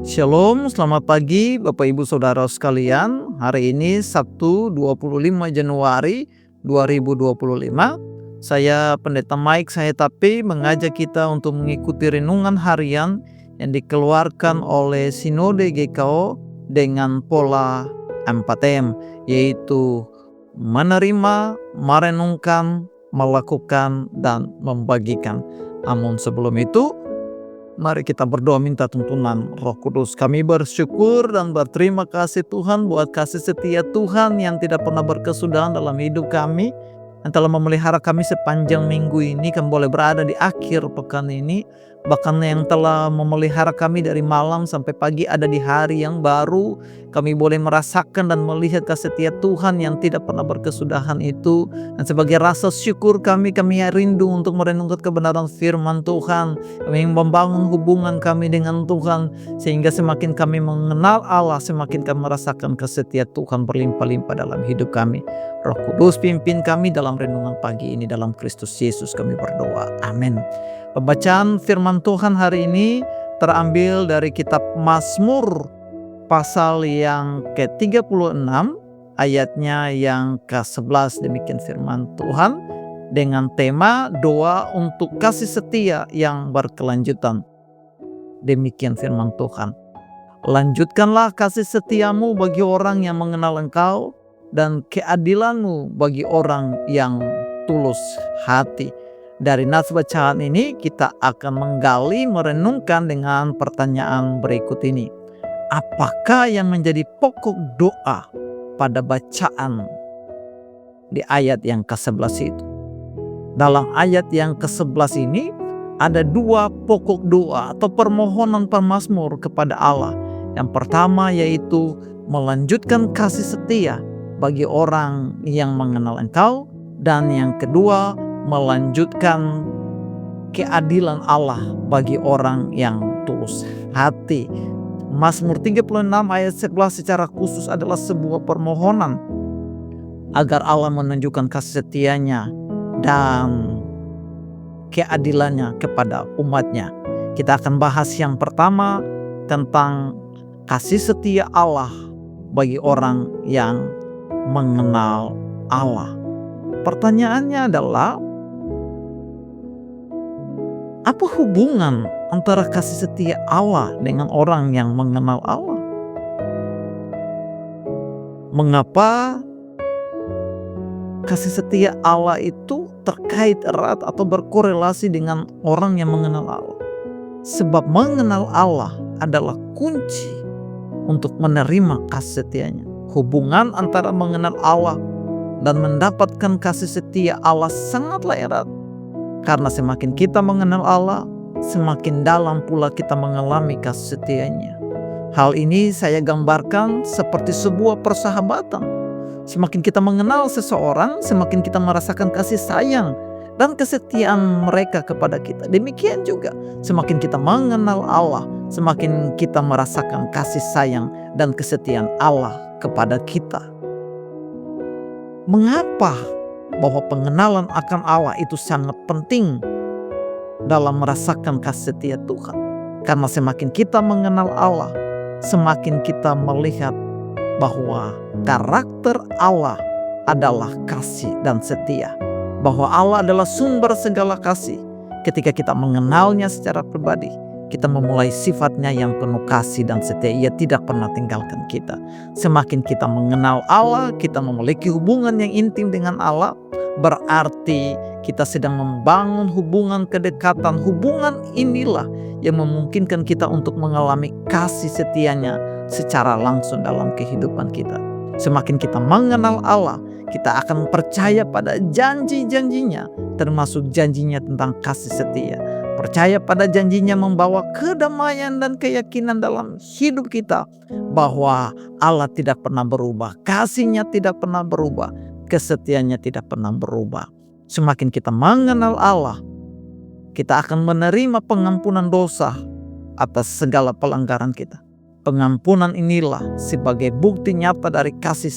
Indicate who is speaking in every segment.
Speaker 1: Shalom, selamat pagi Bapak Ibu Saudara sekalian. Hari ini Sabtu 25 Januari 2025. Saya Pendeta Mike Sayetapi mengajak kita untuk mengikuti renungan harian yang dikeluarkan oleh Sinode GKO dengan pola 4M, yaitu menerima, merenungkan, melakukan, dan membagikan. Namun sebelum itu, mari kita berdoa minta tuntunan Roh Kudus. Kami bersyukur dan berterima kasih Tuhan buat kasih setia Tuhan yang tidak pernah berkesudahan dalam hidup kami, yang telah memelihara kami sepanjang minggu ini. Kami boleh berada di akhir pekan ini, bahkan yang telah memelihara kami dari malam sampai pagi ada di hari yang baru. Kami boleh merasakan dan melihat kasih setia Tuhan yang tidak pernah berkesudahan itu. Dan sebagai rasa syukur kami rindu untuk merenungkan kebenaran firman Tuhan. Kami membangun hubungan kami dengan Tuhan, sehingga semakin kami mengenal Allah, semakin kami merasakan kasih setia Tuhan berlimpah-limpah dalam hidup kami. Roh Kudus pimpin kami dalam renungan pagi ini, dalam Kristus Yesus kami berdoa. Amin. Pembacaan firman Tuhan hari ini terambil dari kitab Mazmur pasal yang ke-36 ayatnya yang ke-11. Demikian firman Tuhan dengan tema doa untuk kasih setia yang berkelanjutan. Demikian firman Tuhan. Lanjutkanlah kasih setiamu bagi orang yang mengenal Engkau, dan keadilanmu bagi orang yang tulus hati. Dari nats bacaan ini kita akan menggali, merenungkan dengan pertanyaan berikut ini. Apakah yang menjadi pokok doa pada bacaan di ayat yang ke-11 itu? Dalam ayat yang ke-11 ini ada dua pokok doa atau permohonan pemazmur kepada Allah. Yang pertama yaitu melanjutkan kasih setia bagi orang yang mengenal Engkau, dan yang kedua melanjutkan keadilan Allah bagi orang yang tulus hati. Mazmur 36 ayat 11 secara khusus adalah sebuah permohonan agar Allah menunjukkan kasih setianya dan keadilannya kepada umatnya. Kita akan bahas yang pertama tentang kasih setia Allah bagi orang yang mengenal Allah. Pertanyaannya adalah, apa hubungan antara kasih setia Allah dengan orang yang mengenal Allah? Mengapa kasih setia Allah itu terkait erat atau berkorelasi dengan orang yang mengenal Allah? Sebab mengenal Allah adalah kunci untuk menerima kasih setianya. Hubungan antara mengenal Allah dan mendapatkan kasih setia Allah sangatlah erat. Karena semakin kita mengenal Allah, semakin dalam pula kita mengalami kasih setianya. Hal ini saya gambarkan seperti sebuah persahabatan. Semakin kita mengenal seseorang, semakin kita merasakan kasih sayang dan kesetiaan mereka kepada kita. Demikian juga, semakin kita mengenal Allah, semakin kita merasakan kasih sayang dan kesetiaan Allah kepada kita. Mengapa bahwa pengenalan akan Allah itu sangat penting dalam merasakan kasih setia Tuhan? Karena semakin kita mengenal Allah, semakin kita melihat bahwa karakter Allah adalah kasih dan setia. Bahwa Allah adalah sumber segala kasih. Ketika kita mengenalnya secara pribadi, kita memulai sifatnya yang penuh kasih dan setia. Ia tidak pernah tinggalkan kita. Semakin kita mengenal Allah, kita memiliki hubungan yang intim dengan Allah, berarti kita sedang membangun hubungan kedekatan. Hubungan inilah yang memungkinkan kita untuk mengalami kasih setianya secara langsung dalam kehidupan kita. Semakin kita mengenal Allah, kita akan percaya pada janji-janjinya, termasuk janjinya tentang kasih setia. Percaya pada janjinya membawa kedamaian dan keyakinan dalam hidup kita, bahwa Allah tidak pernah berubah, kasihnya tidak pernah berubah, kesetiaannya tidak pernah berubah. Semakin kita mengenal Allah, kita akan menerima pengampunan dosa atas segala pelanggaran kita. Pengampunan inilah sebagai bukti nyata dari kasih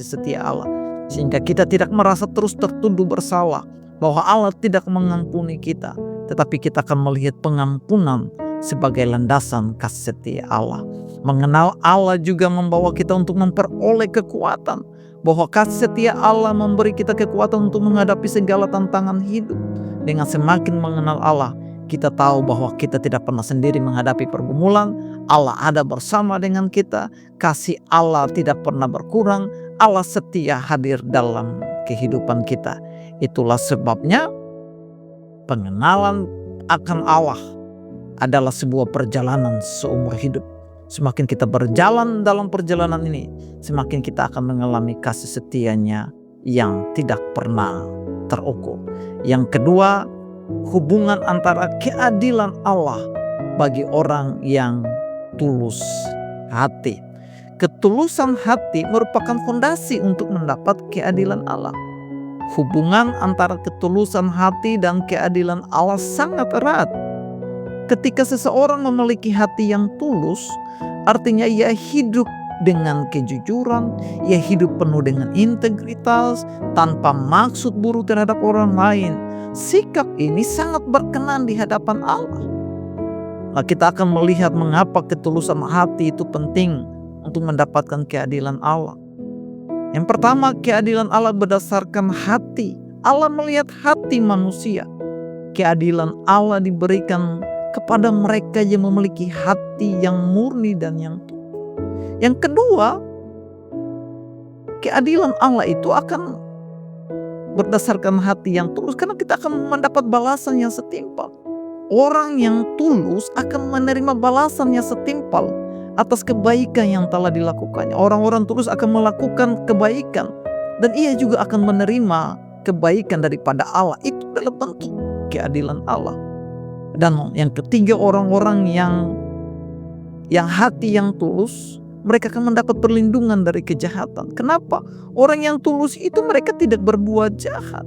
Speaker 1: setia Allah, sehingga kita tidak merasa terus tertuduh bersalah, bahwa Allah tidak mengampuni kita, tetapi kita akan melihat pengampunan sebagai landasan kasih setia Allah. Mengenal Allah juga membawa kita untuk memperoleh kekuatan, bahwa kasih setia Allah memberi kita kekuatan untuk menghadapi segala tantangan hidup. Dengan semakin mengenal Allah, kita tahu bahwa kita tidak pernah sendiri menghadapi pergumulan. Allah ada bersama dengan kita. Kasih Allah tidak pernah berkurang. Allah setia hadir dalam kehidupan kita. Itulah sebabnya pengenalan akan Allah adalah sebuah perjalanan seumur hidup. Semakin kita berjalan dalam perjalanan ini, semakin kita akan mengalami kasih setianya yang tidak pernah terukur. Yang kedua, hubungan antara keadilan Allah bagi orang yang tulus hati. Ketulusan hati merupakan fondasi untuk mendapat keadilan Allah. Hubungan antara ketulusan hati dan keadilan Allah sangat erat. Ketika seseorang memiliki hati yang tulus, artinya ia hidup dengan kejujuran, ia hidup penuh dengan integritas, tanpa maksud buruk terhadap orang lain. Sikap ini sangat berkenan di hadapan Allah. Nah, kita akan melihat mengapa ketulusan hati itu penting untuk mendapatkan keadilan Allah. Yang pertama, keadilan Allah berdasarkan hati. Allah melihat hati manusia. Keadilan Allah diberikan kepada mereka yang memiliki hati yang murni dan yang tulus. Yang kedua, keadilan Allah itu akan berdasarkan hati yang tulus, karena kita akan mendapat balasan yang setimpal. Orang yang tulus akan menerima balasan yang setimpal atas kebaikan yang telah dilakukannya. Orang-orang tulus akan melakukan kebaikan, dan ia juga akan menerima kebaikan daripada Allah. Itu adalah bentuk keadilan Allah. Dan yang ketiga, orang-orang yang hati yang tulus, mereka akan mendapat perlindungan dari kejahatan. Kenapa? Orang yang tulus itu mereka tidak berbuat jahat.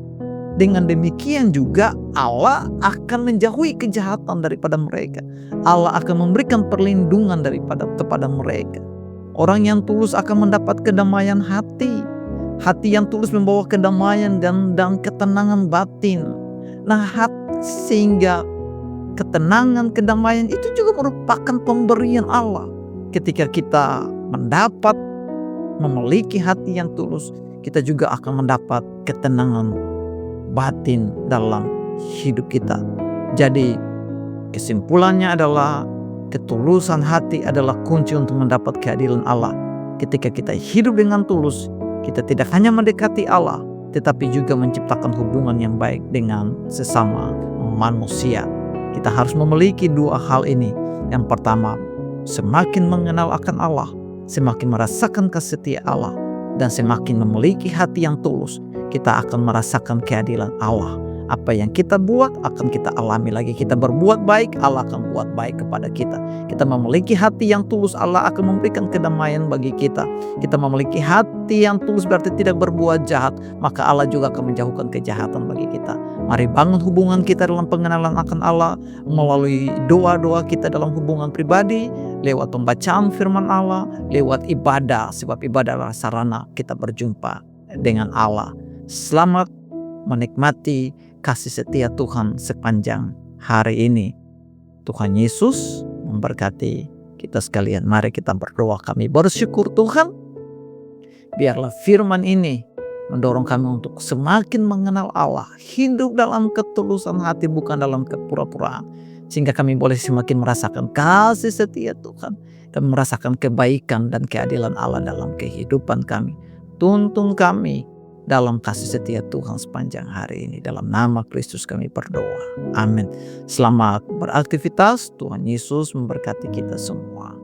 Speaker 1: Dengan demikian juga Allah akan menjauhi kejahatan daripada mereka. Allah akan memberikan perlindungan kepada mereka. Orang yang tulus akan mendapat kedamaian hati. Hati yang tulus membawa kedamaian dan ketenangan batin. Nah, sehingga ketenangan, kedamaian itu juga merupakan pemberian Allah. Ketika kita memiliki hati yang tulus, kita juga akan mendapat ketenangan batin dalam hidup kita. Jadi kesimpulannya adalah ketulusan hati adalah kunci untuk mendapat keadilan Allah. Ketika kita hidup dengan tulus, kita tidak hanya mendekati Allah, tetapi juga menciptakan hubungan yang baik dengan sesama manusia. Kita harus memiliki dua hal ini. Yang pertama, semakin mengenal akan Allah, semakin merasakan kasih setia Allah, dan semakin memiliki hati yang tulus, kita akan merasakan keadilan Allah. Apa yang kita buat akan kita alami lagi. Kita berbuat baik, Allah akan buat baik kepada kita. Kita memiliki hati yang tulus, Allah akan memberikan kedamaian bagi kita. Kita memiliki hati yang tulus berarti tidak berbuat jahat, maka Allah juga akan menjauhkan kejahatan bagi kita. Mari bangun hubungan kita dalam pengenalan akan Allah melalui doa-doa kita dalam hubungan pribadi, lewat pembacaan firman Allah, lewat ibadah, sebab ibadah adalah sarana kita berjumpa dengan Allah. Selamat menikmati kasih setia Tuhan sepanjang hari ini. Tuhan Yesus memberkati kita sekalian. Mari kita berdoa. Kami bersyukur Tuhan, biarlah firman ini mendorong kami untuk semakin mengenal Allah, hidup dalam ketulusan hati, bukan dalam kepura-puraan, sehingga kami boleh semakin merasakan kasih setia Tuhan dan merasakan kebaikan dan keadilan Allah dalam kehidupan kami. Tuntun kami dalam kasih setia Tuhan sepanjang hari ini. Dalam nama Kristus kami berdoa. Amin. Selamat beraktivitas. Tuhan Yesus memberkati kita semua.